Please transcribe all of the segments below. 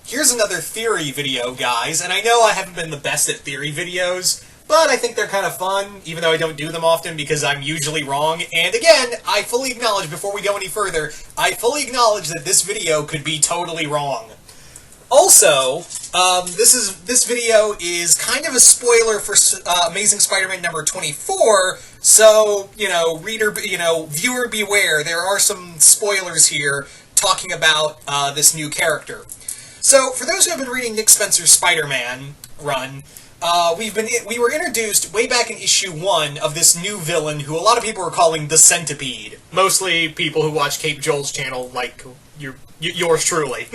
Here's another theory video, guys, and I know I haven't been the best at theory videos, but I think they're kind of fun, even though I don't do them often because I'm usually wrong. And again, I fully acknowledge, before we go any further, I fully acknowledge that this video could be totally wrong. Also, this video is kind of a spoiler for Amazing Spider-Man number 24, so, viewer beware, there are some spoilers here talking about this new character. So, for those who have been reading Nick Spencer's Spider-Man run, we were introduced way back in issue 1 of this new villain who a lot of people are calling the Centipede. Mostly people who watch Cape Joel's channel, like yours truly.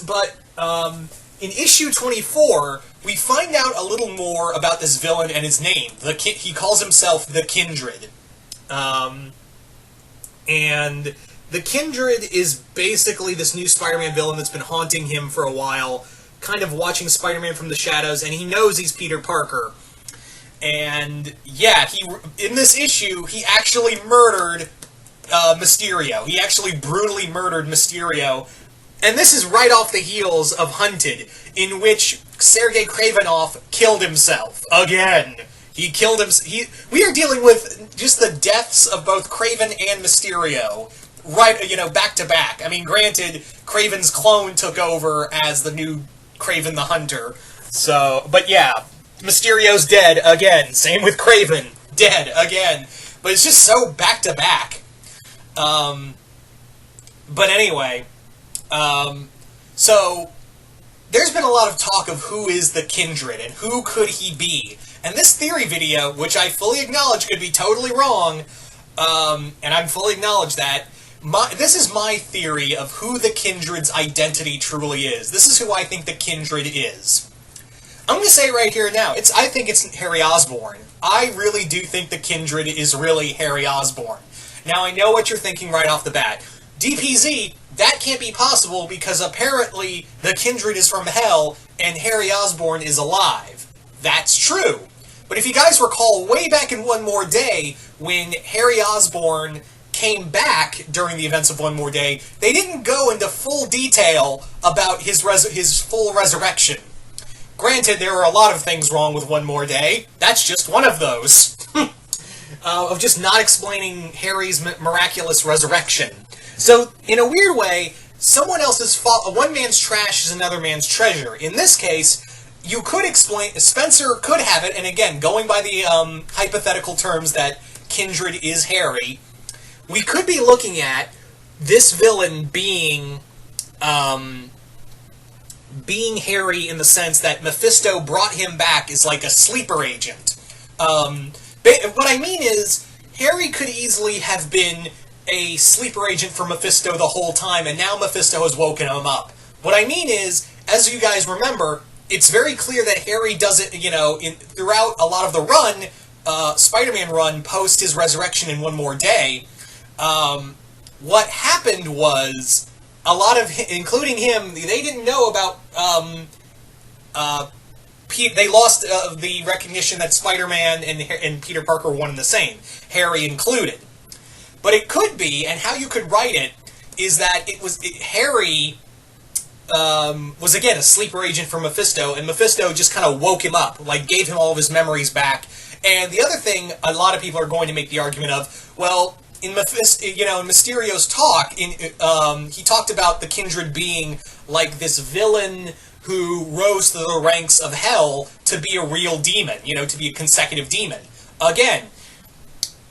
But in issue 24, we find out a little more about this villain and his name. He calls himself The Kindred. And The Kindred is basically this new Spider-Man villain that's been haunting him for a while, kind of watching Spider-Man from the shadows, and he knows he's Peter Parker. And, yeah, in this issue, he actually murdered Mysterio. He actually brutally murdered Mysterio. And this is right off the heels of Hunted, in which Sergei Kravinoff killed himself. Again. He killed him. We are dealing with just the deaths of both Kraven and Mysterio. Right, back to back. I mean, granted, Kraven's clone took over as the new Kraven the Hunter. So, but yeah, Mysterio's dead again. Same with Kraven. Dead again. But it's just so back to back. But anyway, so there's been a lot of talk of who is the Kindred and who could he be. And this theory video, which I fully acknowledge could be totally wrong, and I fully acknowledge that, this is my theory of who the Kindred's identity truly is. This is who I think the Kindred is. I'm going to say it right here now. I think it's Harry Osborn. I really do think the Kindred is really Harry Osborn. Now, I know what you're thinking right off the bat. DPZ, that can't be possible because apparently the Kindred is from hell and Harry Osborn is alive. That's true. But if you guys recall, way back in One More Day, when Harry Osborn came back during the events of One More Day, they didn't go into full detail about his full resurrection. Granted, there are a lot of things wrong with One More Day. That's just one of those. Of just not explaining Harry's miraculous resurrection. So, in a weird way, someone else's fault, one man's trash is another man's treasure. In this case, you could explain, Spencer could have it, and again, going by the hypothetical terms that Kindred is Harry, we could be looking at this villain being Harry in the sense that Mephisto brought him back as like a sleeper agent. What I mean is, Harry could easily have been a sleeper agent for Mephisto the whole time, and now Mephisto has woken him up. What I mean is, as you guys remember, it's very clear that Harry does it, throughout a lot of the run, Spider-Man run, post his resurrection in One More Day. What happened was, a lot of, including him, they didn't know about, they lost the recognition that Spider-Man and Peter Parker were one and the same, Harry included. But it could be, and how you could write it, is that Harry was, again, a sleeper agent for Mephisto, and Mephisto just kind of woke him up, like, gave him all of his memories back. And the other thing a lot of people are going to make the argument of, well, in Mysterio's talk, he talked about the Kindred being like this villain who rose to the ranks of hell to be a real demon, to be a consecutive demon. Again,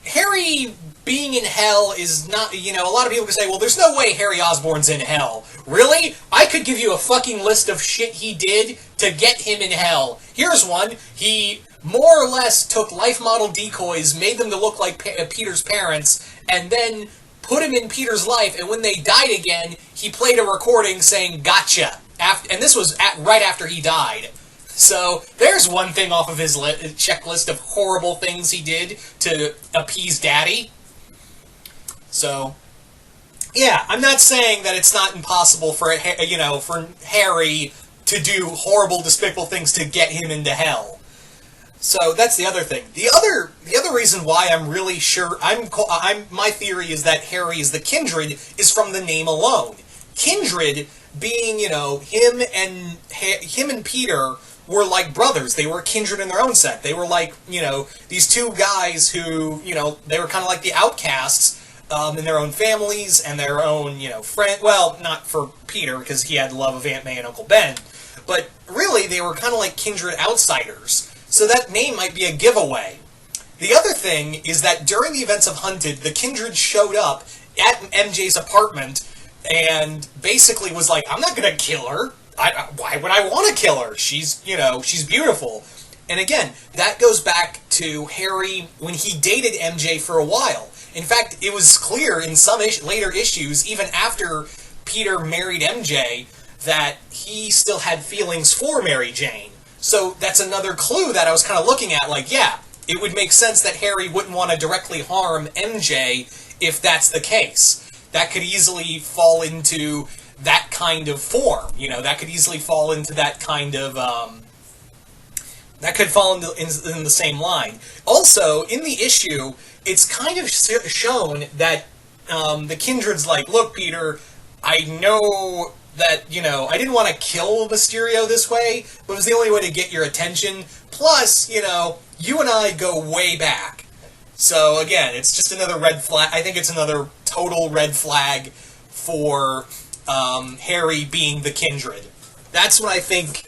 Harry being in hell is not, a lot of people can say, well, there's no way Harry Osborn's in hell. Really? I could give you a fucking list of shit he did to get him in hell. Here's one. He more or less took life model decoys, made them to look like Peter's parents, and then put him in Peter's life, and when they died again, he played a recording saying, gotcha. And this was right after he died. So, there's one thing off of his checklist of horrible things he did to appease Daddy. So, yeah, I'm not saying that it's not impossible for Harry to do horrible, despicable things to get him into hell. So that's the other thing. The other reason why I'm really sure my theory is that Harry is the Kindred is from the name alone. Kindred being, him and Peter were like brothers. They were kindred in their own set. They were like, these two guys who, they were kind of like the outcasts in their own families and their own, friend. Well, not for Peter, because he had the love of Aunt May and Uncle Ben. But really, they were kind of like kindred outsiders. So that name might be a giveaway. The other thing is that during the events of Hunted, the kindred showed up at MJ's apartment and basically was like, I'm not going to kill her. Why would I want to kill her? She's beautiful. And again, that goes back to Harry when he dated MJ for a while. In fact, it was clear in some later issues, even after Peter married MJ, that he still had feelings for Mary Jane. So that's another clue that I was kind of looking at, like, yeah, it would make sense that Harry wouldn't want to directly harm MJ if that's the case. That could easily fall into that kind of form. That could easily fall into that kind of, that could fall in the same line. Also, in the issue, it's kind of shown that the kindred's like, look, Peter, I know that, I didn't want to kill Mysterio this way, but it was the only way to get your attention. Plus, you and I go way back. So, again, it's just another red flag. I think it's another total red flag for Harry being the kindred. That's what I think.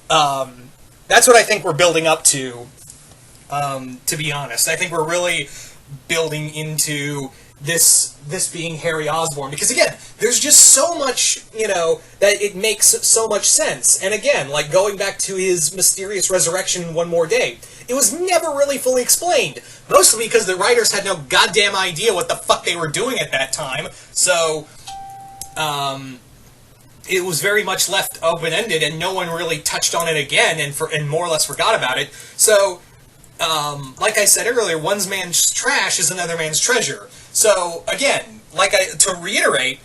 That's what I think we're building up to. To be honest, I think we're really building into this being Harry Osborn, because again, there's just so much, that it makes so much sense. And again, like going back to his mysterious resurrection one more day, it was never really fully explained, mostly because the writers had no goddamn idea what the fuck they were doing at that time. So it was very much left open-ended, and no one really touched on it again, and more or less forgot about it. So like I said earlier, one man's trash is another man's treasure. So, again, to reiterate,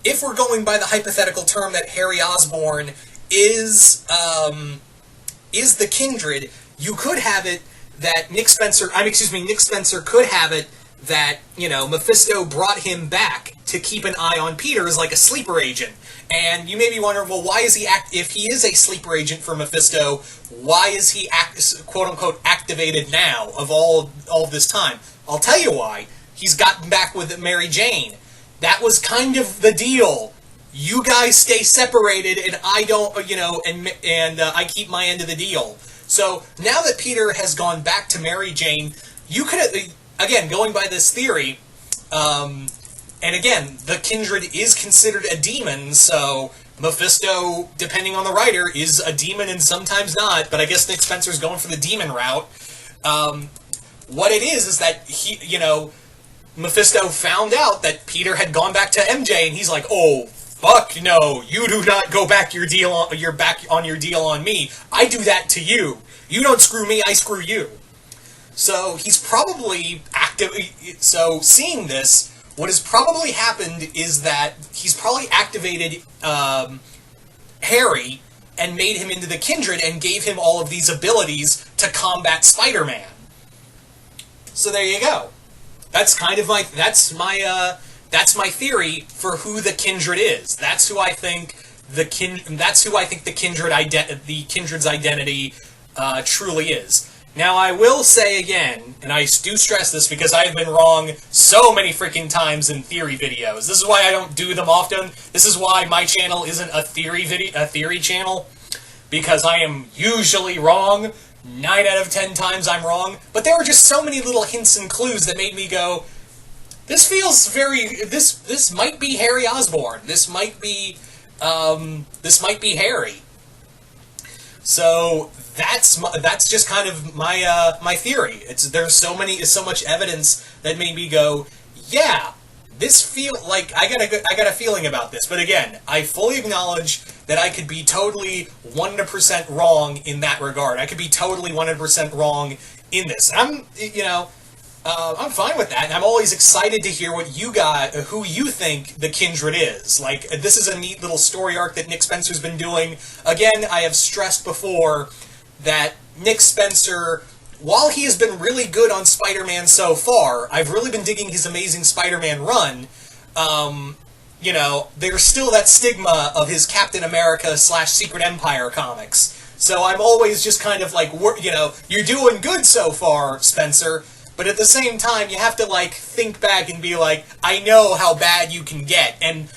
if we're going by the hypothetical term that Harry Osborn is the kindred, you could have it that Nick Spencer could have it that, Mephisto brought him back to keep an eye on Peter as like a sleeper agent. And you may be wondering, well, why is he if he is a sleeper agent for Mephisto, why is he quote-unquote activated now of all of this time? I'll tell you why. He's gotten back with Mary Jane. That was kind of the deal. You guys stay separated, and I don't, and I keep my end of the deal. So now that Peter has gone back to Mary Jane, you could, again, going by this theory, and again, the kindred is considered a demon, so Mephisto, depending on the writer, is a demon and sometimes not, but I guess Nick Spencer's going for the demon route. What it is that he, Mephisto found out that Peter had gone back to MJ, and he's like, oh, fuck no, you do not go back you're back on your deal on me. I do that to you. You don't screw me, I screw you. So he's probably so seeing this, what has probably happened is that he's probably activated Harry and made him into the kindred and gave him all of these abilities to combat Spider-Man. So there you go. That's kind of my theory for who the kindred is. That's who I think the kindred's identity truly is. Now, I will say again, and I do stress this because I have been wrong so many freaking times in theory videos. This is why I don't do them often. This is why my channel isn't a theory channel, because I am usually wrong. 9 out of 10 times I'm wrong. But there were just so many little hints and clues that made me go, this feels this might be Harry Osborn. This might be Harry. So that's just kind of my theory. There's so much evidence that made me go, yeah, this feel like I got a feeling about this. But again, I fully acknowledge that I could be totally 100% wrong in that regard. I could be totally 100% wrong in this. I'm fine with that, and I'm always excited to hear what you got, who you think the kindred is. Like, this is a neat little story arc that Nick Spencer's been doing. Again, I have stressed before that Nick Spencer, while he has been really good on Spider-Man so far, I've really been digging his Amazing Spider-Man run. you know, there's still that stigma of his Captain America / Secret Empire comics. So I'm always just kind of like, you know, you're doing good so far, Spencer, but at the same time, you have to, like, think back and be like, I know how bad you can get. And,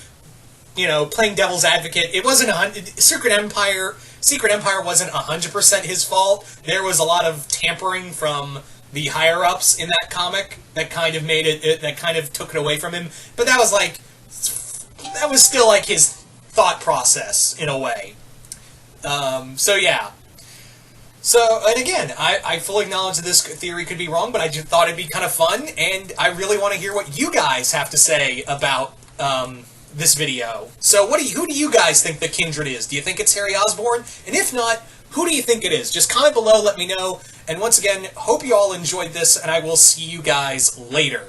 you know, playing devil's advocate, it wasn't Secret Empire wasn't 100% his fault. There was a lot of tampering from the higher-ups in that comic that kind of made it, that kind of took it away from him. But that was, like, that was still, like, his thought process, in a way. So, yeah. So, and again, I fully acknowledge that this theory could be wrong, but I just thought it'd be kind of fun, and I really want to hear what you guys have to say about this video. So, who do you guys think the Kindred is? Do you think it's Harry Osborn? And if not, who do you think it is? Just comment below, let me know. And once again, hope you all enjoyed this, and I will see you guys later.